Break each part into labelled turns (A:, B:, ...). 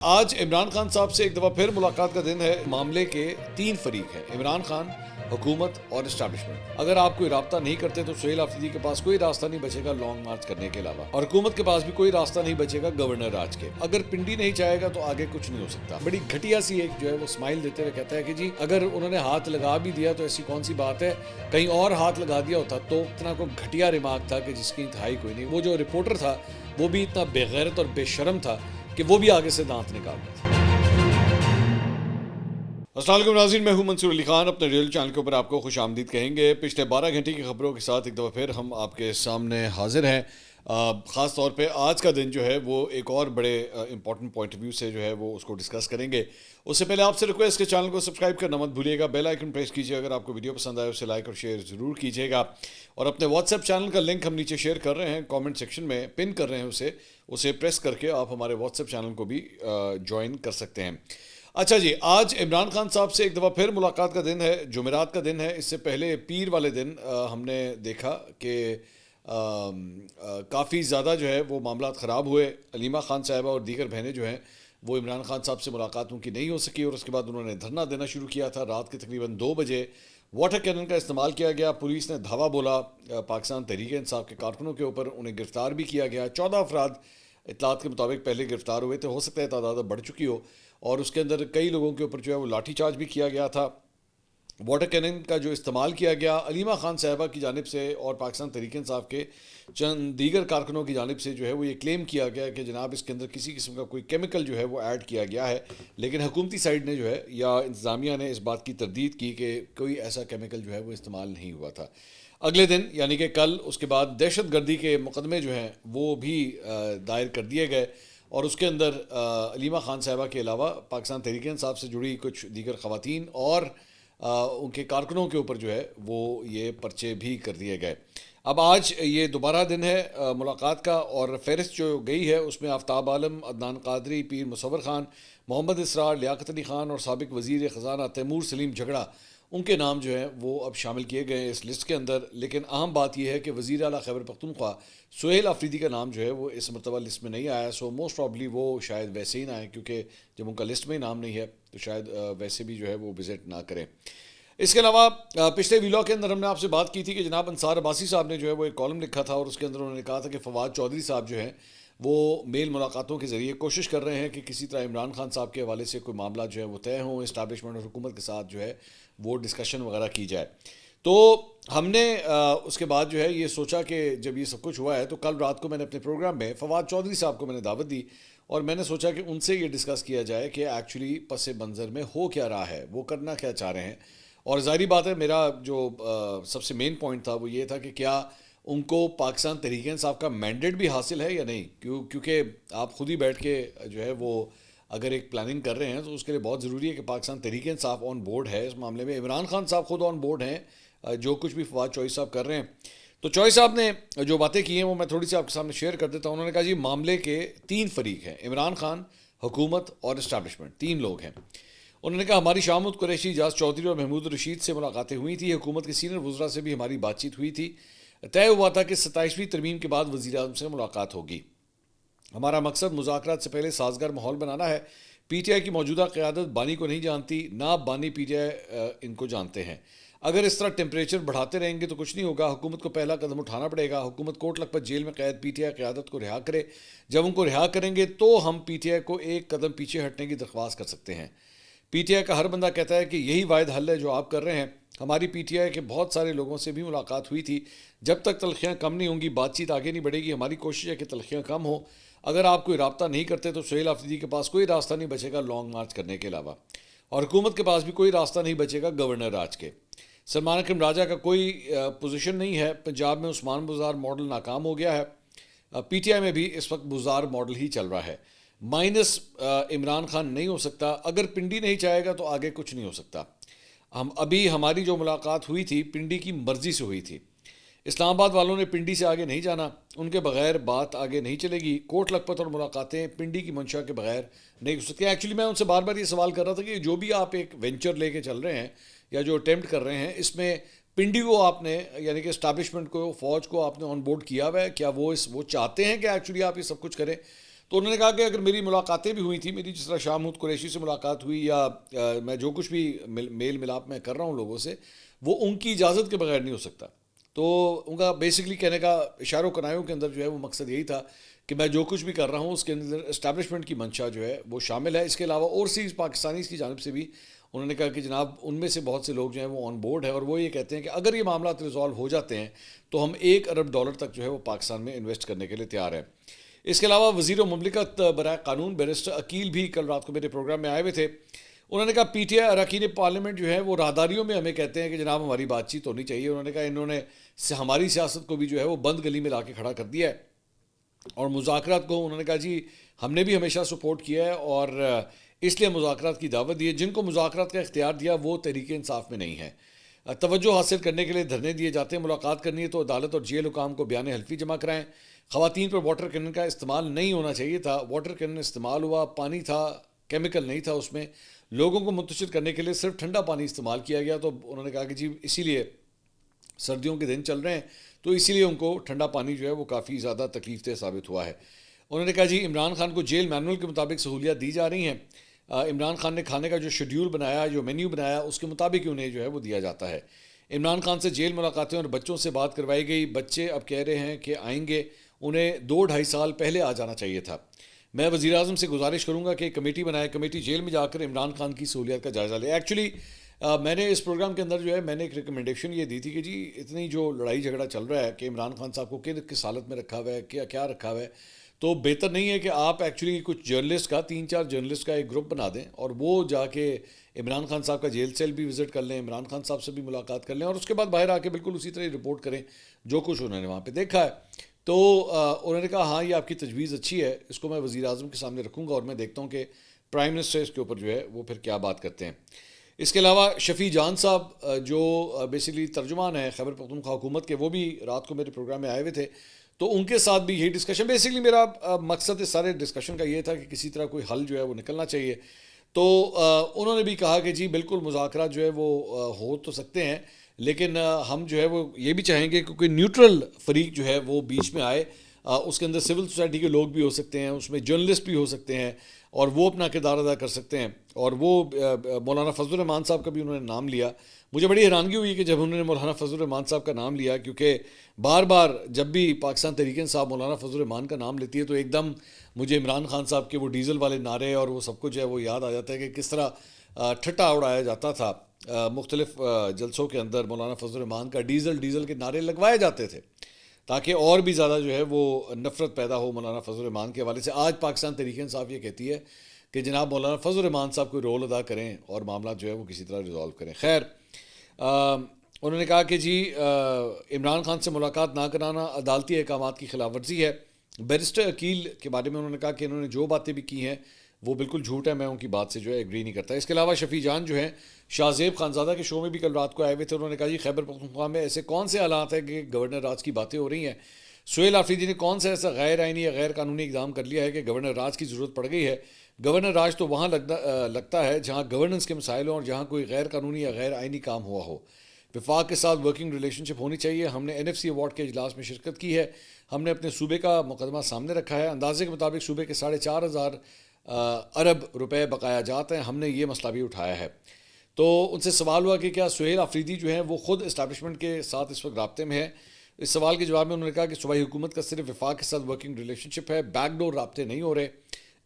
A: آج عمران خان صاحب سے ایک دفعہ پھر ملاقات کا دن ہے۔ معاملے کے 3 فریق ہیں: عمران خان، حکومت اور اسٹیبلشمنٹ۔ اگر آپ کوئی رابطہ نہیں کرتے تو سہیل آفریدی کے پاس کوئی راستہ نہیں بچے گا لانگ مارچ کرنے کے علاوہ، اور حکومت کے پاس بھی کوئی راستہ نہیں بچے گا گورنر راج کے۔ اگر پنڈی نہیں چاہے گا تو آگے کچھ نہیں ہو سکتا۔ بڑی گھٹیا سی ایک جو ہے وہ اسمائل دیتے ہوئے کہتا ہے کہ جی اگر انہوں نے ہاتھ لگا بھی دیا تو ایسی کون سی بات ہے، کہیں اور ہاتھ لگا دیا ہوتا تو اتنا کوئی گھٹیا ریمارک تھا کہ جس کی انتہائی کوئی نہیں۔ وہ جو رپورٹر تھا وہ بھی اتنا بے غیرت اور بے شرم تھا کہ وہ بھی آگے سے دانت نکالتا تھا۔ السلام علیکم ناظرین، میں ہوں منصور علی خان۔ اپنے ریل چینل کے اوپر آپ کو خوش آمدید کہیں گے۔ پچھلے 12 گھنٹے کی خبروں کے ساتھ ایک دفعہ پھر ہم آپ کے سامنے حاضر ہیں۔ خاص طور پہ آج کا دن جو ہے وہ ایک اور بڑے امپورٹنٹ پوائنٹ آف ویو سے جو ہے وہ اس کو ڈسکس کریں گے۔ اس سے پہلے آپ سے ریکویسٹ کہ چینل کو سبسکرائب کرنا مت بھولیے گا، بیل آئیکن پریس کیجیے، اگر آپ کو ویڈیو پسند آئے اسے لائک اور شیئر ضرور کیجیے گا، اور اپنے واٹس ایپ چینل کا لنک ہم نیچے شیئر کر رہے ہیں، کامنٹ سیکشن میں پن کر رہے ہیں، اسے پریس کر کے آپ ہمارے واٹس ایپ چینل کو بھی جوائن کر سکتے ہیں۔ اچھا جی، آج عمران خان صاحب سے ایک دفعہ پھر ملاقات کا دن ہے، جمعرات کا دن ہے۔ اس سے پہلے پیر والے دن ہم نے دیکھا کہ کافی زیادہ جو ہے وہ معاملات خراب ہوئے۔ علیمہ خان صاحبہ اور دیگر بہنیں جو ہیں وہ عمران خان صاحب سے ملاقات ان کی نہیں ہو سکی، اور اس کے بعد انہوں نے دھرنا دینا شروع کیا تھا۔ رات کے تقریباً 2 بجے واٹر کینن کا استعمال کیا گیا، پولیس نے دھاوا بولا پاکستان تحریک انصاف کے کارکنوں کے اوپر، انہیں گرفتار بھی کیا گیا۔ 14 افراد اطلاعات کے مطابق پہلے گرفتار ہوئے تھے، ہو سکتا ہے تعداد بڑھ چکی ہو، اور اس کے اندر کئی لوگوں کے اوپر جو ہے وہ لاٹھی چارج بھی کیا گیا تھا۔ واٹر کینن کا جو استعمال کیا گیا، علیمہ خان صاحبہ کی جانب سے اور پاکستان تحریک انصاف کے چند دیگر کارکنوں کی جانب سے جو ہے وہ یہ کلیم کیا گیا کہ جناب اس کے اندر کسی قسم کا کوئی کیمیکل جو ہے وہ ایڈ کیا گیا ہے، لیکن حکومتی سائیڈ نے جو ہے یا انتظامیہ نے اس بات کی تردید کی کہ کوئی ایسا کیمیکل جو ہے وہ استعمال نہیں ہوا تھا۔ اگلے دن یعنی کہ کل اس کے بعد دہشت گردی کے مقدمے جو ہیں وہ بھی دائر کر دیے گئے، اور اس کے اندر علیمہ خان صاحبہ کے علاوہ پاکستان تحریک انصاف سے جڑی کچھ دیگر خواتین اور ان کے کارکنوں کے اوپر جو ہے وہ یہ پرچے بھی کر دیے گئے۔ اب آج یہ دوبارہ دن ہے ملاقات کا، اور فہرست جو گئی ہے اس میں آفتاب عالم، عدنان قادری، پیر مصور خان، محمد اسرار، لیاقت علی خان اور سابق وزیر خزانہ تیمور سلیم جھگڑا، ان کے نام جو ہیں وہ اب شامل کیے گئے ہیں اس لسٹ کے اندر۔ لیکن اہم بات یہ ہے کہ وزیر اعلیٰ خیبر پختونخوا سہیل آفریدی کا نام جو ہے وہ اس مرتبہ لسٹ میں نہیں آیا۔ سو موسٹ پرابلی وہ شاید ویسے ہی نہ آئے، کیونکہ جب ان کا لسٹ میں ہی نام نہیں ہے تو شاید ویسے بھی جو ہے وہ وزٹ نہ کریں۔ اس کے علاوہ پچھلے ویلاگ کے اندر ہم نے آپ سے بات کی تھی کہ جناب انصار عباسی صاحب نے جو ہے وہ ایک کالم لکھا تھا، اور اس کے اندر انہوں نے کہا تھا کہ فواد چودھری صاحب جو ہیں وہ میل ملاقاتوں کے ذریعے کوشش کر رہے ہیں کہ کسی طرح عمران خان صاحب کے حوالے سے کوئی معاملہ جو ہے وہ طے ہوں، اسٹیبلشمنٹ اور حکومت کے ساتھ جو ہے وہ ڈسکشن وغیرہ کی جائے۔ تو ہم نے اس کے بعد جو ہے یہ سوچا کہ جب یہ سب کچھ ہوا ہے تو کل رات کو میں نے اپنے پروگرام میں فواد چودھری صاحب کو میں نے دعوت دی، اور میں نے سوچا کہ ان سے یہ ڈسکس کیا جائے کہ ایکچولی پس منظر میں ہو کیا رہا ہے، وہ کرنا کیا چاہ رہے ہیں۔ اور ظاہری بات ہے میرا جو سب سے مین پوائنٹ تھا وہ یہ تھا کہ کیا ان کو پاکستان تحریک انصاف کا مینڈیٹ بھی حاصل ہے یا نہیں، کیونکہ آپ خود ہی بیٹھ کے جو ہے وہ اگر ایک پلاننگ کر رہے ہیں تو اس کے لیے بہت ضروری ہے کہ پاکستان تحریک انصاف آن بورڈ ہے اس معاملے میں۔ عمران خان صاحب خود آن بورڈ ہیں، جو کچھ بھی فواد چودھری صاحب کر رہے ہیں۔ تو چودھری صاحب نے جو باتیں کی ہیں وہ میں تھوڑی سی آپ کے سامنے شیئر کر دیتا ہوں۔ انہوں نے کہا جی معاملے کے 3 فریق ہیں: عمران خان، حکومت اور اسٹیبلشمنٹ، 3 لوگ ہیں۔ انہوں نے کہا ہماری شاہ محمود قریشی، اعجاز چودھری اور محمود رشید سے ملاقاتیں ہوئی تھیں، حکومت کے سینئر وزراء سے بھی ہماری بات چیت ہوئی تھی، طے ہوا تھا کہ 27ویں ترمیم کے بعد وزیر اعظم سے ملاقات ہوگی۔ ہمارا مقصد مذاکرات سے پہلے سازگار ماحول بنانا ہے۔ پی ٹی آئی کی موجودہ قیادت بانی کو نہیں جانتی، نہ بانی پی ٹی آئی ان کو جانتے ہیں۔ اگر اس طرح ٹیمپریچر بڑھاتے رہیں گے تو کچھ نہیں ہوگا، حکومت کو پہلا قدم اٹھانا پڑے گا۔ حکومت کوٹ لکھپت جیل میں قید پی ٹی آئی قیادت کو رہا کرے، جب ان کو رہا کریں گے تو ہم پی ٹی آئی کو ایک قدم پیچھے ہٹنے کی درخواست کر سکتے ہیں۔ پی ٹی آئی کا ہر بندہ کہتا ہے کہ یہی واحد حل ہے جو آپ کر رہے ہیں۔ ہماری پی ٹی آئی کے بہت سارے لوگوں سے بھی ملاقات ہوئی تھی، جب تک تلخیاں کم نہیں ہوں گی بات چیت آگے نہیں بڑھے گی۔ ہماری کوشش ہے کہ تلخیاں کم ہوں، اگر آپ کوئی رابطہ نہیں کرتے تو سہیل آفریدی کے پاس کوئی راستہ نہیں بچے گا لانگ مارچ کرنے کے علاوہ، اور حکومت کے پاس بھی کوئی راستہ نہیں بچے گا گورنر راج کے۔ سلمان اکرم راجہ کا کوئی پوزیشن نہیں ہے۔ پنجاب میں عثمان بزار ماڈل ناکام ہو گیا ہے، پی ٹی آئی میں بھی اس وقت بزار ماڈل ہی چل رہا ہے۔ مائنس عمران خان نہیں ہو سکتا، اگر پنڈی نہیں چاہے گا تو آگے کچھ نہیں ہو سکتا۔ ہماری جو ملاقات ہوئی تھی پنڈی کی مرضی سے ہوئی تھی، اسلام آباد والوں نے پنڈی سے آگے نہیں جانا، ان کے بغیر بات آگے نہیں چلے گی۔ کوٹ لکھپت اور ملاقاتیں پنڈی کی منشا کے بغیر نہیں ہو سکتی۔ ایکچولی میں ان سے بار بار یہ سوال کر رہا تھا کہ جو بھی آپ ایک وینچر لے کے چل رہے ہیں یا جو اٹیمپٹ کر رہے ہیں، اس میں پنڈی کو آپ نے یعنی کہ اسٹیبلشمنٹ کو، فوج کو آپ نے آن بورڈ کیا ہوا ہے، کیا وہ چاہتے ہیں کہ ایکچولی آپ یہ سب کچھ کریں؟ تو انہوں نے کہا کہ اگر میری ملاقاتیں بھی ہوئی تھیں، میری جس طرح شاہ محمود قریشی سے ملاقات ہوئی یا میں جو کچھ بھی میل ملاپ میں کر رہا ہوں لوگوں سے، وہ ان کی اجازت کے بغیر نہیں ہو سکتا. تو ان کا بیسکلی کہنے کا اشارہ و کنایوں کے اندر جو ہے وہ مقصد یہی تھا کہ میں جو کچھ بھی کر رہا ہوں اس کے اندر اسٹیبلشمنٹ کی منشا جو ہے وہ شامل ہے. اس کے علاوہ اوورسیز پاکستانیز کی جانب سے بھی انہوں نے کہا کہ جناب ان میں سے بہت سے لوگ جو ہیں وہ آن بورڈ ہے، اور وہ یہ کہتے ہیں کہ اگر یہ معاملات ریزالو ہو جاتے ہیں تو ہم $1 ارب تک جو ہے وہ پاکستان میں انویسٹ کرنے کے لیے تیار ہیں. اس کے علاوہ وزیر مملکت برائے قانون بیرسٹر عقیل بھی کل رات کو میرے پروگرام میں آئے ہوئے تھے. انہوں نے کہا پی ٹی آئی اراکین پارلیمنٹ جو ہے وہ راہداریوں میں ہمیں کہتے ہیں کہ جناب ہماری بات چیت ہونی چاہیے. انہوں نے کہا انہوں نے ہماری سیاست کو بھی جو ہے وہ بند گلی میں لا کے کھڑا کر دیا ہے، اور مذاکرات کو انہوں نے کہا جی ہم نے بھی ہمیشہ سپورٹ کیا ہے اور اس لیے مذاکرات کی دعوت دی ہے. جن کو مذاکرات کا اختیار دیا وہ تحریک انصاف میں نہیں ہے. توجہ حاصل کرنے کے لیے دھرنے دیے جاتے ہیں. ملاقات کرنی ہے تو عدالت اور جیل حکام کو بیان حلفی جمع کرائیں. خواتین پر واٹر کینن کا استعمال نہیں ہونا چاہیے تھا. واٹر کینن استعمال ہوا، پانی تھا، کیمیکل نہیں تھا اس میں. لوگوں کو منتشر کرنے کے لیے صرف ٹھنڈا پانی استعمال کیا گیا. تو انہوں نے کہا کہ جی اسی لیے سردیوں کے دن چل رہے ہیں تو اسی لیے ان کو ٹھنڈا پانی جو ہے وہ کافی زیادہ تکلیف دہ ثابت ہوا ہے. انہوں نے کہا جی عمران خان کو جیل مینول کے مطابق سہولیات دی جا رہی ہیں. عمران خان نے کھانے کا جو شیڈیول بنایا، جو مینیو بنایا، اس کے مطابق انہیں جو ہے وہ دیا جاتا ہے. عمران خان سے جیل ملاقاتیں اور بچوں سے بات کروائی گئی. بچے اب کہہ رہے ہیں کہ آئیں گے، انہیں 2-2.5 سال پہلے آ جانا چاہیے تھا. میں وزیر اعظم سے گزارش کروں گا کہ کمیٹی بنائے، کمیٹی جیل میں جا کر عمران خان کی سہولیات کا جائزہ لے. ایکچولی میں نے اس پروگرام کے اندر جو ہے میں نے ایک ریکمنڈیشن یہ دی تھی کہ جی اتنی جو لڑائی جھگڑا چل رہا ہے کہ عمران خان صاحب کو کس حالت میں رکھا ہوا ہے، کیا رکھا ہوا ہے، تو بہتر نہیں ہے کہ آپ ایکچولی کچھ جرنلسٹ کا 3-4 جرنلسٹ کا ایک گروپ بنا دیں اور وہ جا کے عمران خان صاحب کا جیل سیل بھی وزٹ کر لیں، عمران خان صاحب سے بھی ملاقات کر لیں، اور اس کے بعد باہر آ کے بالکل اسی طرح رپورٹ کریں جو کچھ انہوں نے وہاں پہ دیکھا ہے. تو انہوں نے کہا ہاں یہ آپ کی تجویز اچھی ہے، اس کو میں وزیر اعظم کے سامنے رکھوں گا اور میں دیکھتا ہوں کہ پرائم منسٹر اس کے اوپر جو ہے وہ پھر کیا بات کرتے ہیں. اس کے علاوہ شفیع جان صاحب جو بیسیکلی ترجمان ہیں خیبر پختونخوا حکومت کے، وہ بھی رات کو میرے پروگرام میں آئے ہوئے تھے. تو ان کے ساتھ بھی یہی ڈسکشن، بیسیکلی میرا مقصد اس سارے ڈسکشن کا یہ تھا کہ کسی طرح کوئی حل جو ہے وہ نکلنا چاہیے. تو انہوں نے بھی کہا کہ جی بالکل مذاکرات جو ہے وہ ہو تو سکتے ہیں، لیکن ہم جو ہے وہ یہ بھی چاہیں گے کہ کوئی نیوٹرل فریق جو ہے وہ بیچ میں آئے. اس کے اندر سول سوسائٹی کے لوگ بھی ہو سکتے ہیں، اس میں جرنلسٹ بھی ہو سکتے ہیں اور وہ اپنا کردار ادا کر سکتے ہیں. اور وہ مولانا فضل الرحمان صاحب کا بھی انہوں نے نام لیا. مجھے بڑی حیرانگی ہوئی کہ جب انہوں نے مولانا فضل الرحمان صاحب کا نام لیا، کیونکہ بار بار جب بھی پاکستان تحریک انصاف مولانا فضل الرحمان کا نام لیتی ہے تو ایک دم مجھے عمران خان صاحب کے وہ ڈیزل والے نعرے اور وہ سب کچھ جو ہے وہ یاد آ جاتا ہے کہ کس طرح ٹھٹا اڑایا جاتا تھا مختلف جلسوں کے اندر. مولانا فضل الرحمان کا ڈیزل کے نعرے لگوائے جاتے تھے تاکہ اور بھی زیادہ جو ہے وہ نفرت پیدا ہو مولانا فضل الرحمان کے حوالے سے. آج پاکستان تحریک انصاف یہ کہتی ہے کہ جناب مولانا فضل الرحمان صاحب کوئی رول ادا کریں اور معاملات جو ہے وہ کسی طرح ریزالو کریں. خیر انہوں نے کہا کہ جی عمران خان سے ملاقات نہ کرانا عدالتی احکامات کی خلاف ورزی ہے. بیرسٹر عقیل کے بارے میں انہوں نے کہا کہ انہوں نے جو باتیں بھی کی ہیں وہ بالکل جھوٹ ہے، میں ان کی بات سے جو ہے ایگری نہیں کرتا. اس کے علاوہ شفیع جان جو ہیں شاہ زیب خانزادہ کے شو میں بھی کل رات کو آئے ہوئے تھے. انہوں نے کہا جی خیبر پختونخوا میں ایسے کون سے حالات ہیں کہ گورنر راج کی باتیں ہو رہی ہیں. سہیل آفریدی نے کون سا ایسا غیر آئینی یا غیر قانونی اقدام کر لیا ہے کہ گورنر راج کی ضرورت پڑ گئی ہے. گورنر راج تو وہاں لگتا ہے جہاں گورننس کے مسائل ہوں اور جہاں کوئی غیر قانونی یا غیر آئینی کام ہوا ہو. وفاق کے ساتھ ورکنگ ریلیشن شپ ہونی چاہیے. ہم نے NFC ایوارڈ کے اجلاس میں شرکت کی ہے. ہم نے اپنے صوبے کا مقدمہ سامنے رکھا ہے. اندازے کے مطابق صوبے کے 4,500 ارب روپے بقایا جات ہیں. ہم نے یہ مسئلہ بھی اٹھایا ہے. تو ان سے سوال ہوا کہ کیا سہیل آفریدی جو ہیں وہ خود اسٹیبلشمنٹ کے ساتھ اس وقت رابطے میں ہے. اس سوال کے جواب میں انہوں نے کہا کہ صوبائی حکومت کا صرف وفاق کے ساتھ ورکنگ ریلیشن شپ ہے، بیک ڈور رابطے نہیں ہو رہے.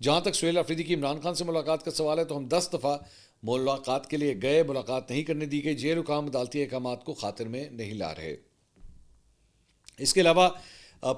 A: جہاں تک سہیل آفریدی کی عمران خان سے ملاقات کا سوال ہے تو ہم 10 دفعہ ملاقات کے لیے گئے، ملاقات نہیں کرنے دی گئی. جیل حکام عدالتی احکامات کو خاطر میں نہیں لا رہے. اس کے علاوہ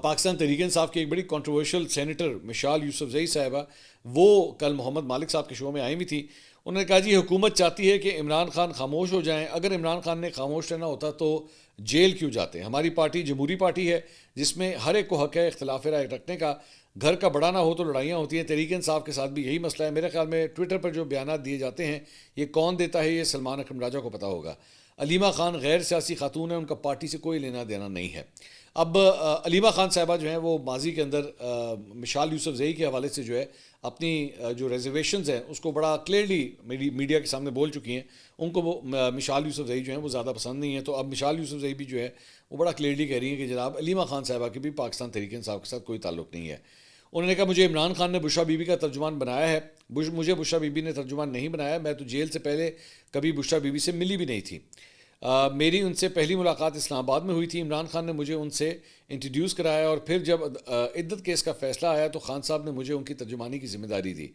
A: پاکستان تحریک انصاف کی ایک بڑی کنٹروورشل سینیٹر مشال یوسف زئی صاحبہ، وہ کل محمد مالک صاحب کے شو میں آئی ہوئی تھی. انہوں نے کہا جی حکومت چاہتی ہے کہ عمران خان خاموش ہو جائیں. اگر عمران خان نے خاموش رہنا ہوتا تو جیل کیوں جاتے؟ ہماری پارٹی جمہوری پارٹی ہے جس میں ہر ایک کو حق ہے اختلاف رائے رکھنے کا. گھر کا بڑا نہ ہو تو لڑائیاں ہوتی ہیں. تحریک انصاف کے ساتھ بھی یہی مسئلہ ہے. میرے خیال میں ٹویٹر پر جو بیانات دیے جاتے ہیں یہ کون دیتا ہے یہ سلمان اکرم راجہ کو پتہ ہوگا. علیمہ خان غیر سیاسی خاتون ہیں، ان کا پارٹی سے کوئی لینا دینا نہیں ہے. اب علیمہ خان صاحبہ جو ہیں وہ ماضی کے اندر مشال یوسف زئی کے حوالے سے جو ہے اپنی جو ریزرویشنز ہیں اس کو بڑا کلیئرلی میڈیا کے سامنے بول چکی ہیں. ان کو وہ مشال یوسف زئی جو ہیں وہ زیادہ پسند نہیں ہیں. تو اب مشال یوسف زئی بھی جو ہے وہ بڑا کلیئرلی کہہ رہی ہیں کہ جناب علیمہ خان صاحبہ کے بھی پاکستان تحریک انصاف کے ساتھ کوئی تعلق نہیں ہے. انہوں نے کہا مجھے عمران خان نے بشرا بی بی کا ترجمان بنایا ہے، مجھے بشرا بی بی نے ترجمان نہیں بنایا، میں تو جیل سے پہلے کبھی بشرا بی بی سے ملی بھی نہیں تھی۔ میری ان سے پہلی ملاقات اسلام آباد میں ہوئی تھی، عمران خان نے مجھے ان سے انٹروڈیوس کرایا، اور پھر جب عدت کیس کا فیصلہ آیا تو خان صاحب نے مجھے ان کی ترجمانی کی ذمہ داری دی۔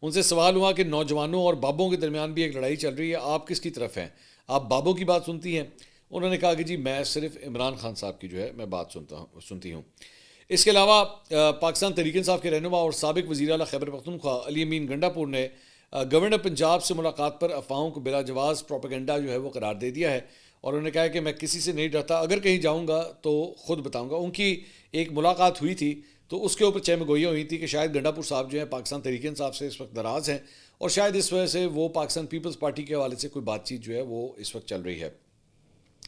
A: ان سے سوال ہوا کہ نوجوانوں اور بابوں کے درمیان بھی ایک لڑائی چل رہی ہے، آپ کس کی طرف ہیں؟ آپ بابوں کی بات سنتی ہیں؟ انہوں نے کہا کہ جی میں صرف عمران خان صاحب کی جو ہے میں بات سنتی ہوں۔ اس کے علاوہ پاکستان تحریک انصاف کے رہنما اور سابق وزیر اعلیٰ خیبر پختونخوا علی امین گنڈا پور نے گورنر پنجاب سے ملاقات پر افواہوں کو بلا جواز پروپیگنڈا جو ہے وہ قرار دے دیا ہے، اور انہوں نے کہا کہ میں کسی سے نہیں ڈرتا، اگر کہیں جاؤں گا تو خود بتاؤں گا۔ ان کی ایک ملاقات ہوئی تھی تو اس کے اوپر چہم گوئیاں ہوئی تھی کہ شاید گنڈا پور صاحب جو ہیں پاکستان تحریک انصاف سے اس وقت ناراض ہیں، اور شاید اس وجہ سے وہ پاکستان پیپلز پارٹی کے حوالے سے کوئی بات چیت جو ہے وہ اس وقت چل رہی ہے۔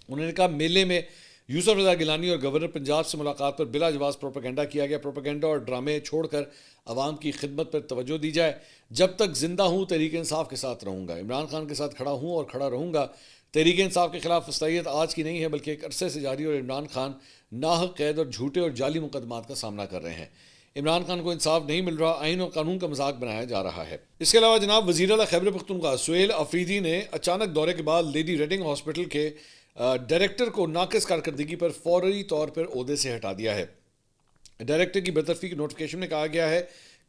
A: انہوں نے کہا میلے میں یوسف رضا گیلانی اور گورنر پنجاب سے ملاقات پر بلا جواز پروپیگنڈا کیا گیا۔ پروپیگنڈا اور ڈرامے چھوڑ کر عوام کی خدمت پر توجہ دی جائے۔ جب تک زندہ ہوں تحریک انصاف کے ساتھ رہوں گا، عمران خان کے ساتھ کھڑا ہوں اور کھڑا رہوں گا۔ تحریک انصاف کے خلاف فسطائیت آج کی نہیں ہے بلکہ ایک عرصے سے جاری، اور عمران خان ناحق قید اور جھوٹے اور جعلی مقدمات کا سامنا کر رہے ہیں۔ عمران خان کو انصاف نہیں مل رہا، آئین اور قانون کا مذاق بنایا جا رہا ہے۔ اس کے علاوہ جناب وزیر اعلیٰ خیبر پختونخوا سہیل آفریدی نے اچانک دورے کے بعد لیڈی ریڈنگ ہاسپٹل کے ڈائریکٹر کو ناقص کارکردگی پر فوری طور پر عہدے سے ہٹا دیا ہے۔ ڈائریکٹر کی برطرفی کی نوٹیفکیشن میں کہا گیا ہے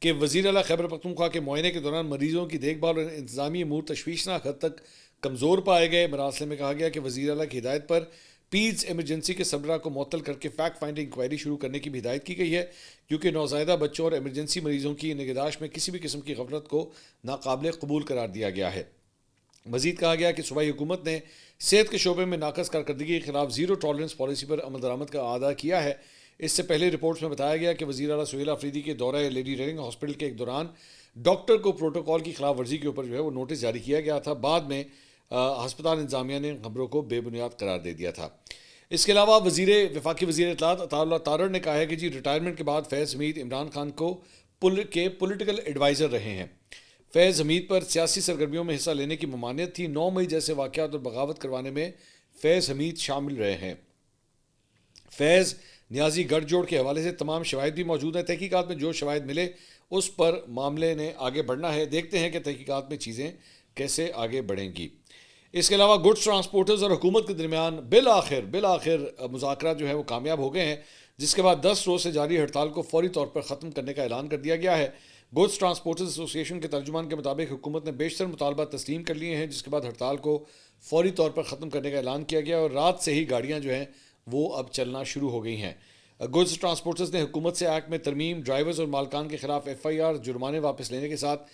A: کہ وزیر اعلیٰ خیبر پختونخوا کے معائنے کے دوران مریضوں کی دیکھ بھال اور انتظامی امور تشویشناک حد تک کمزور پائے گئے۔ مراسلے میں کہا گیا کہ وزیر اعلیٰ کی ہدایت پر پیڈز ایمرجنسی کے سربراہ کو معطل کر کے فیکٹ فائنڈنگ انکوائری شروع کرنے کی بھی ہدایت کی گئی ہے، کیونکہ نوزائیدہ بچوں اور ایمرجنسی مریضوں کی نگہداشت میں کسی بھی قسم کی غفلت کو ناقابل قبول قرار دیا گیا ہے۔ مزید کہا گیا کہ صوبائی حکومت نے صحت کے شعبے میں ناقص کارکردگی کے خلاف زیرو ٹالرنس پالیسی پر عمل درآمد کا اعادہ کیا ہے۔ اس سے پہلے رپورٹس میں بتایا گیا کہ وزیر اعلیٰ سہیل آفریدی کے دورہ لیڈی ریڈنگ ہاسپٹل کے ایک دوران ڈاکٹر کو پروٹوکول کی خلاف ورزی کے اوپر جو ہے وہ نوٹس جاری کیا گیا تھا، بعد میں ہسپتال انتظامیہ نے خبروں کو بے بنیاد قرار دے دیا تھا۔ اس کے علاوہ وفاقی وزیر اطلاعات عطا اللہ تارڑ نے کہا ہے کہ جی ریٹائرمنٹ کے بعد فیض حمید عمران خان کو پولیٹیکل ایڈوائزر رہے ہیں۔ فیض حمید پر سیاسی سرگرمیوں میں حصہ لینے کی ممانعت تھی۔ 9 مئی جیسے واقعات اور بغاوت کروانے میں فیض حمید شامل رہے ہیں۔ فیض نیازی گڑھ جوڑ کے حوالے سے تمام شواہد بھی موجود ہیں۔ تحقیقات میں جو شواہد ملے اس پر معاملے نے آگے بڑھنا ہے۔ دیکھتے ہیں کہ تحقیقات میں چیزیں کیسے آگے بڑھیں گی۔ اس کے علاوہ گڈس ٹرانسپورٹرز اور حکومت کے درمیان بالآخر مذاکرات جو ہے وہ کامیاب ہو گئے ہیں، جس کے بعد 10 روز سے جاری ہڑتال کو فوری طور پر ختم کرنے کا اعلان کر دیا گیا ہے۔ گڈس ٹرانسپورٹرز ایسوسی ایشن کے ترجمان کے مطابق حکومت نے بیشتر مطالبات تسلیم کر لیے ہیں، جس کے بعد ہڑتال کو فوری طور پر ختم کرنے کا اعلان کیا گیا، اور رات سے ہی گاڑیاں جو ہیں وہ اب چلنا شروع ہو گئی ہیں۔ گڈس ٹرانسپورٹرز نے حکومت سے ایکٹ میں ترمیم، ڈرائیورز اور مالکان کے خلاف FIR، جرمانے واپس لینے کے ساتھ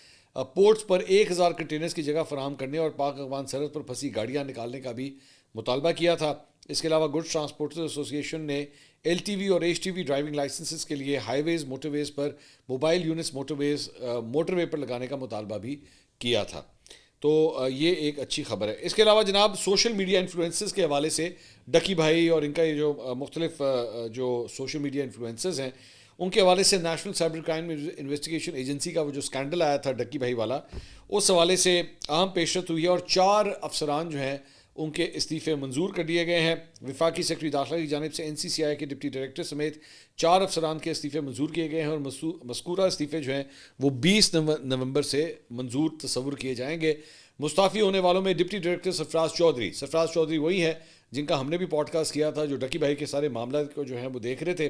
A: پورٹس پر 1000 کنٹینرز کی جگہ فراہم کرنے اور پاک افغان سرحد پر پھنسی گاڑیاں نکالنے کا بھی مطالبہ کیا تھا۔ اس کے علاوہ گڈس ٹرانسپورٹرز ایسوسی ایشن نے LTV اور HTV ڈرائیونگ لائسنسز کے لیے ہائی ویز، موٹر ویز پر موبائل یونٹس موٹر وے پر لگانے کا مطالبہ بھی کیا تھا۔ تو یہ ایک اچھی خبر ہے۔ اس کے علاوہ جناب سوشل میڈیا انفلوئنسز کے حوالے سے ڈکی بھائی اور ان کا یہ جو مختلف جو سوشل میڈیا انفلوئنسز ہیں ان کے حوالے سے national cyber crime investigation agency کا وہ جو سکینڈل آیا تھا ڈکی بھائی والا، اس حوالے سے اہم پیشرفت ہوئی ہے، اور 4 افسران جو ہیں ان کے استعفے منظور کر دیے گئے ہیں۔ وفاقی سیکرٹری داخلہ کی جانب سے NCCI کے ڈپٹی ڈائریکٹر سمیت 4 افسران کے استعفے منظور کیے گئے ہیں، اور مذکورہ استعفے جو ہیں وہ 20 نومبر سے منظور تصور کیے جائیں گے۔ مستعفی ہونے والوں میں ڈپٹی ڈائریکٹر سرفراز چودھری وہی ہیں جن کا ہم نے بھی پوڈ کاسٹ کیا تھا، جو ڈکی بھائی کے سارے معاملات کو جو ہیں وہ دیکھ رہے تھے۔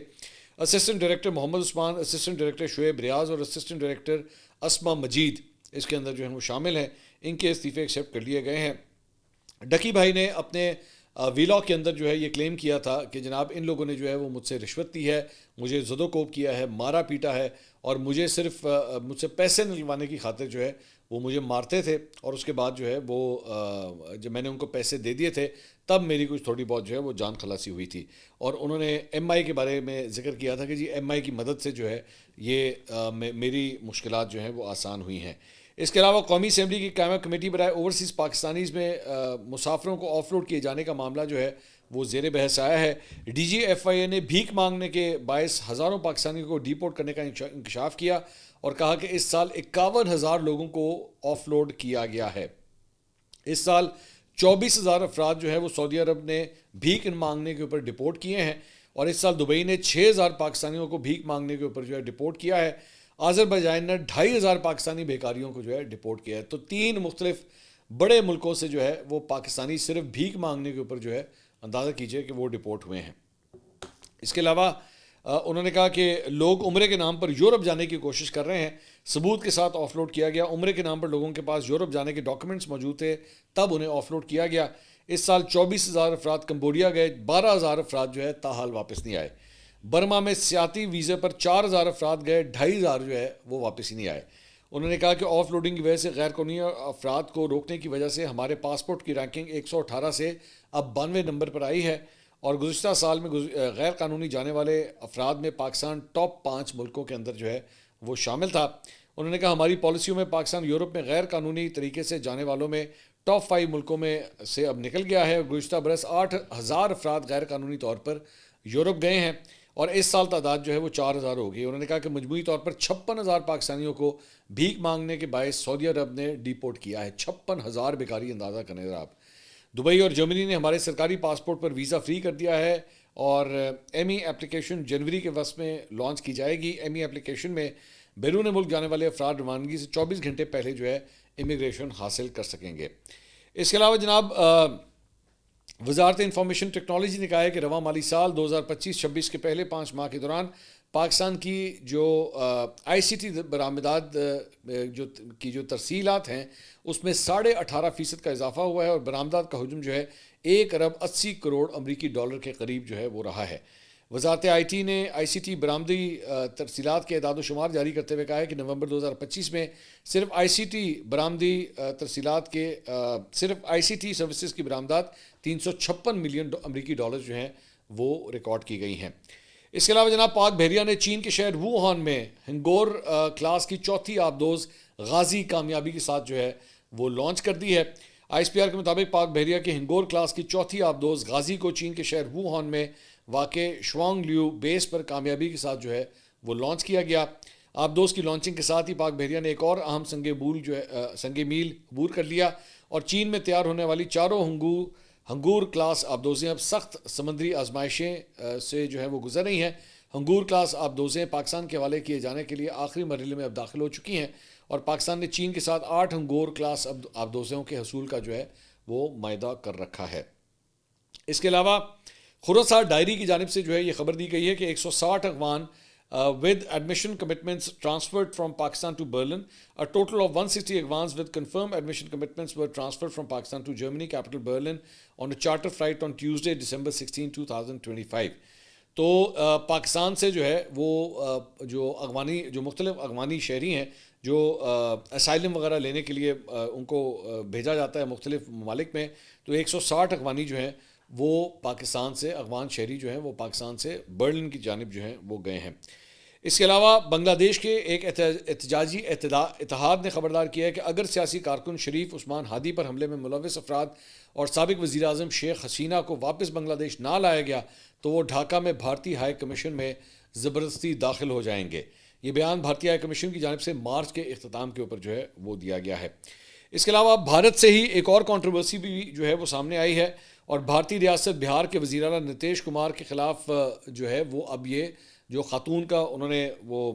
A: Assistant director Muhammad Usman, assistant director Shoaib ریاض اور اسسٹنٹ ڈائریکٹر اسما مجید اس کے اندر جو ہیں وہ شامل ہیں۔ ان کے استعفے ایکسیپٹ کر لیے گئے ہیں۔ ڈکی بھائی نے اپنے ویلاگ کے اندر جو ہے یہ کلیم کیا تھا کہ جناب ان لوگوں نے جو ہے وہ مجھ سے رشوت دی ہے، مجھے زد و کوب کیا ہے، مارا پیٹا ہے، اور مجھے صرف مجھ سے پیسے نکلوانے کی خاطر جو ہے وہ مجھے مارتے تھے، اور اس کے بعد جو ہے وہ جب میں نے ان کو پیسے دے دیے تھے تب میری کچھ تھوڑی بہت جو ہے وہ جان خلاصی ہوئی تھی۔ اور انہوں نے MI کے بارے میں ذکر کیا تھا کہ جی MI کی مدد سے جو ہے یہ میری مشکلات جو ہیں وہ آسان ہوئی ہیں۔ اس کے علاوہ قومی اسمبلی کی قائمہ کمیٹی برائے اوورسیز پاکستانیز میں مسافروں کو آف لوڈ کیے جانے کا معاملہ جو ہے وہ زیر بحث آیا ہے۔ DG FIA نے بھیک مانگنے کے باعث ہزاروں پاکستانیوں کو ڈیپورٹ کرنے کا انکشاف کیا اور کہا کہ اس سال 51,000 لوگوں کو آف لوڈ کیا گیا ہے۔ اس سال 24,000 افراد جو ہے وہ سعودی عرب نے بھیک مانگنے کے اوپر ڈپورٹ کیے ہیں، اور اس سال دبئی نے 6,000 پاکستانیوں کو بھیک مانگنے کے اوپر جو ہے ڈپورٹ کیا ہے. آذربائیجان نے 2,500 پاکستانی بیکاریوں کو جو ہے ڈپورٹ کیا ہے. تو 3 مختلف بڑے ملکوں سے جو ہے وہ پاکستانی صرف بھیک مانگنے کے اوپر جو ہے اندازہ کیجئے کہ وہ ڈپورٹ ہوئے ہیں. اس کے علاوہ انہوں نے کہا کہ لوگ عمرے کے نام پر یورپ جانے کی کوشش کر رہے ہیں. ثبوت کے ساتھ آف لوڈ کیا گیا. عمرے کے نام پر لوگوں کے پاس یورپ جانے کے ڈاکومنٹس موجود تھے, تب انہیں آف لوڈ کیا گیا. اس سال 24,000 افراد کمبوڈیا گئے, 12,000 افراد جو ہے تاحال واپس نہیں آئے. برما میں سیاحتی ویزے پر 4,000 افراد گئے, 2,500 جو ہے وہ واپس ہی نہیں آئے. انہوں نے کہا کہ آف لوڈنگ کی وجہ سے غیر قانونی افراد کو روکنے کی وجہ سے ہمارے پاسپورٹ کی رینکنگ 118 سے اب 92 نمبر پر آئی ہے, اور گزشتہ سال میں غیر قانونی جانے والے افراد میں پاکستان ٹاپ 5 ملکوں کے اندر جو ہے وہ شامل تھا. انہوں نے کہا ہماری پالیسیوں میں پاکستان یورپ میں غیر قانونی طریقے سے جانے والوں میں ٹاپ 5 ملکوں میں سے اب نکل گیا ہے. گزشتہ برس 8,000 افراد غیر قانونی طور پر یورپ گئے ہیں, اور اس سال تعداد جو ہے وہ 4,000 ہو گئی. انہوں نے کہا کہ مجموعی طور پر 56,000 پاکستانیوں کو بھیک مانگنے کے باعث سعودی عرب نے ڈیپورٹ کیا ہے. 56,000 بیکاری اندازہ کریں ذرا آپ. دبئی اور جرمنی نے ہمارے سرکاری پاسپورٹ پر ویزا فری کر دیا ہے, اور ایم ای اپلیکیشن جنوری کے وسط میں لانچ کی جائے گی. ایم ای اپلیکیشن میں بیرون ملک جانے والے افراد روانگی سے 24 گھنٹے پہلے جو ہے امیگریشن حاصل کر سکیں گے. اس کے علاوہ جناب وزارت انفارمیشن ٹیکنالوجی نے کہا ہے کہ رواں مالی سال 2025-26 کے پہلے 5 ماہ کے دوران پاکستان کی جو آئی سی ٹی برآمدات جو ترسیلات ہیں اس میں 18.5% کا اضافہ ہوا ہے, اور برآمدات کا حجم جو ہے 1.80 کروڑ امریکی ڈالر کے قریب جو ہے وہ رہا ہے. وزارت آئی ٹی نے آئی سی ٹی برآمدی ترسیلات کے اعداد و شمار جاری کرتے ہوئے کہا ہے کہ نومبر 2025 میں صرف آئی سی ٹی برآمدی ترسیلات کے صرف آئی سی ٹی سروسز کی برآمدات 356 ملین امریکی ڈالر جو ہیں وہ ریکارڈ کی گئی ہیں. اس کے علاوہ جناب پاک بحریہ نے چین کے شہر ووہان میں ہنگور کلاس کی چوتھی آبدوز غازی کامیابی کے ساتھ جو ہے وہ لانچ کر دی ہے. آئی ایس پی آر کے مطابق پاک بحریہ کے ہنگور کلاس کی چوتھی آبدوز غازی کو چین کے شہر ووہان میں واقع شوانگ لیو بیس پر کامیابی کے ساتھ جو ہے وہ لانچ کیا گیا. آبدوز کی لانچنگ کے ساتھ ہی پاک بحریہ نے ایک اور اہم سنگ میل عبور کر لیا, اور چین میں تیار ہونے والی چاروں ہنگور کلاس آبدوزیں اب سخت سمندری آزمائشیں سے جو ہے وہ گزر رہی ہیں. ہنگور کلاس آبدوزیں پاکستان کے حوالے کیے جانے کے لیے آخری مرحلے میں اب داخل ہو چکی ہیں, اور پاکستان نے چین کے ساتھ 8 ہنگور کلاس آبدوزوں کے حصول کا جو ہے وہ معاہدہ کر رکھا ہے. اس کے علاوہ خراسان ڈائری کی جانب سے جو ہے یہ خبر دی گئی ہے کہ 160 Afghan with admission commitments transferred from Pakistan to Berlin. A total of 160 Afghans with confirmed admission commitments were transferred from Pakistan to Germany capital Berlin on a charter flight on Tuesday, December 16, 2025. تو پاکستان سے جو ہے وہ جو مختلف افغانی شہری ہیں جو اسائلم وغیرہ لینے کے لیے ان کو بھیجا جاتا ہے مختلف ممالک میں, تو 160 افغانی جو ہیں وہ پاکستان سے, افغان شہری جو ہیں وہ پاکستان سے برلن کی جانب جو ہیں وہ گئے ہیں. اس کے علاوہ بنگلہ دیش کے ایک احتجاجی اتحاد نے خبردار کیا ہے کہ اگر سیاسی کارکن شریف عثمان ہادی پر حملے میں ملوث افراد اور سابق وزیر اعظم شیخ حسینہ کو واپس بنگلہ دیش نہ لایا گیا تو وہ ڈھاکہ میں بھارتی ہائی کمیشن میں زبردستی داخل ہو جائیں گے. یہ بیان بھارتی ہائی کمیشن کی جانب سے مارچ کے اختتام کے اوپر جو ہے وہ دیا گیا ہے. اس کے علاوہ بھارت سے ہی ایک اور کنٹروورسی بھی جو ہے وہ سامنے آئی ہے, اور بھارتی ریاست بہار کے وزیر اعلیٰ نتیش کمار کے خلاف جو ہے وہ اب یہ جو خاتون کا انہوں نے وہ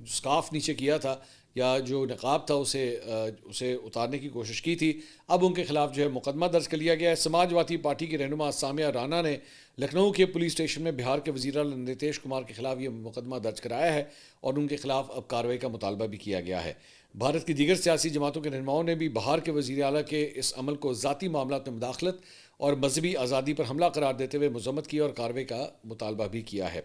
A: سکارف نیچے کیا تھا یا جو نقاب تھا اسے اتارنے کی کوشش کی تھی, اب ان کے خلاف جو ہے مقدمہ درج کر لیا گیا ہے. سماجوادی پارٹی کے رہنما سامیہ رانا نے لکھنؤ کے پولیس اسٹیشن میں بہار کے وزیر اعلیٰ نتیش کمار کے خلاف یہ مقدمہ درج کرایا ہے, اور ان کے خلاف اب کارروائی کا مطالبہ بھی کیا گیا ہے. بھارت کی دیگر سیاسی جماعتوں کے رہنماؤں نے بھی بہار کے وزیر اعلیٰ کے اس عمل کو ذاتی معاملات میں مداخلت اور مذہبی آزادی پر حملہ قرار دیتے ہوئے مذمت کی اور کارروائی کا مطالبہ بھی کیا ہے.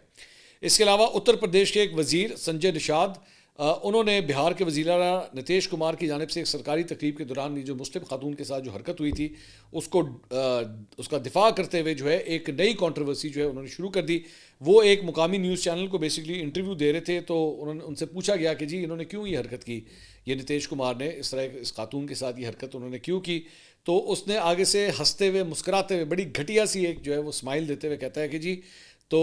A: اس کے علاوہ اتر پردیش کے ایک وزیر سنجے نشاد انہوں نے بہار کے وزیر اعلیٰ نتیش کمار کی جانب سے ایک سرکاری تقریب کے دوران جو مسلم خاتون کے ساتھ جو حرکت ہوئی تھی اس کا دفاع کرتے ہوئے جو ہے ایک نئی کنٹروورسی جو ہے انہوں نے شروع کر دی. وہ ایک مقامی نیوز چینل کو بیسکلی انٹرویو دے رہے تھے, تو انہوں نے ان سے پوچھا گیا کہ جی انہوں نے کیوں یہ حرکت کی, یہ نتیش کمار نے اس طرح اس خاتون کے ساتھ یہ حرکت انہوں نے کیوں کی. تو اس نے آگے سے ہنستے ہوئے مسکراتے ہوئے بڑی گھٹیا سی ایک جو ہے وہ اسمائل دیتے ہوئے کہتا ہے کہ جی تو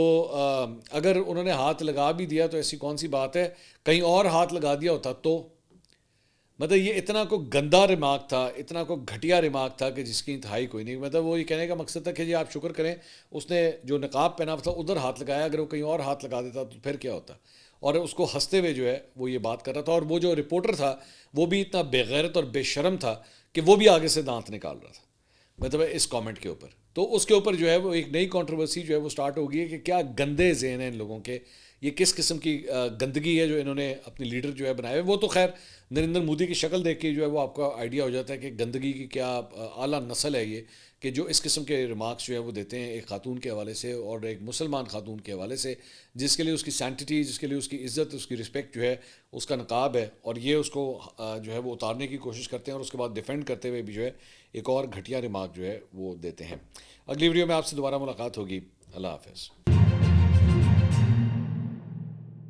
A: اگر انہوں نے ہاتھ لگا بھی دیا تو ایسی کون سی بات ہے, کہیں اور ہاتھ لگا دیا ہوتا تو. مطلب یہ اتنا کو گندا ریمارک تھا، اتنا کو گھٹیا ریمارک تھا کہ جس کی انتہائی کوئی نہیں. مطلب وہ یہ کہنے کا مقصد تھا کہ جی آپ شکر کریں اس نے جو نقاب پہنا تھا ادھر ہاتھ لگایا، اگر وہ کہیں اور ہاتھ لگا دیتا تو پھر کیا ہوتا. اور اس کو ہنستے ہوئے جو ہے وہ یہ بات کر رہا تھا، اور وہ جو رپورٹر تھا وہ بھی اتنا بے غیرت اور بے شرم تھا کہ وہ بھی آگے سے دانت نکال رہا تھا مطلب اس کامنٹ کے اوپر. تو اس کے اوپر جو ہے وہ ایک نئی کنٹروورسی جو ہے وہ سٹارٹ ہو گئی ہے کہ کیا گندے ذہن ہیں ان لوگوں کے، یہ کس قسم کی گندگی ہے جو انہوں نے اپنی لیڈر جو ہے بنائے ہوئے. وہ تو خیر نریندر مودی کی شکل دیکھ کے جو ہے وہ آپ کا آئیڈیا ہو جاتا ہے کہ گندگی کی کیا اعلیٰ نسل ہے یہ، کہ جو اس قسم کے ریمارکس جو ہے وہ دیتے ہیں ایک خاتون کے حوالے سے اور ایک مسلمان خاتون کے حوالے سے، جس کے لیے اس کی سینٹٹی، جس کے لیے اس کی عزت، اس کی رسپیکٹ جو ہے اس کا نقاب ہے، اور یہ اس کو جو ہے وہ اتارنے کی کوشش کرتے ہیں اور اس کے بعد ڈیفینڈ کرتے ہوئے بھی جو ہے ایک اور گھٹیا ریمارک جو ہے وہ دیتے ہیں. اگلی ویڈیو میں آپ سے دوبارہ ملاقات ہوگی. اللہ حافظ.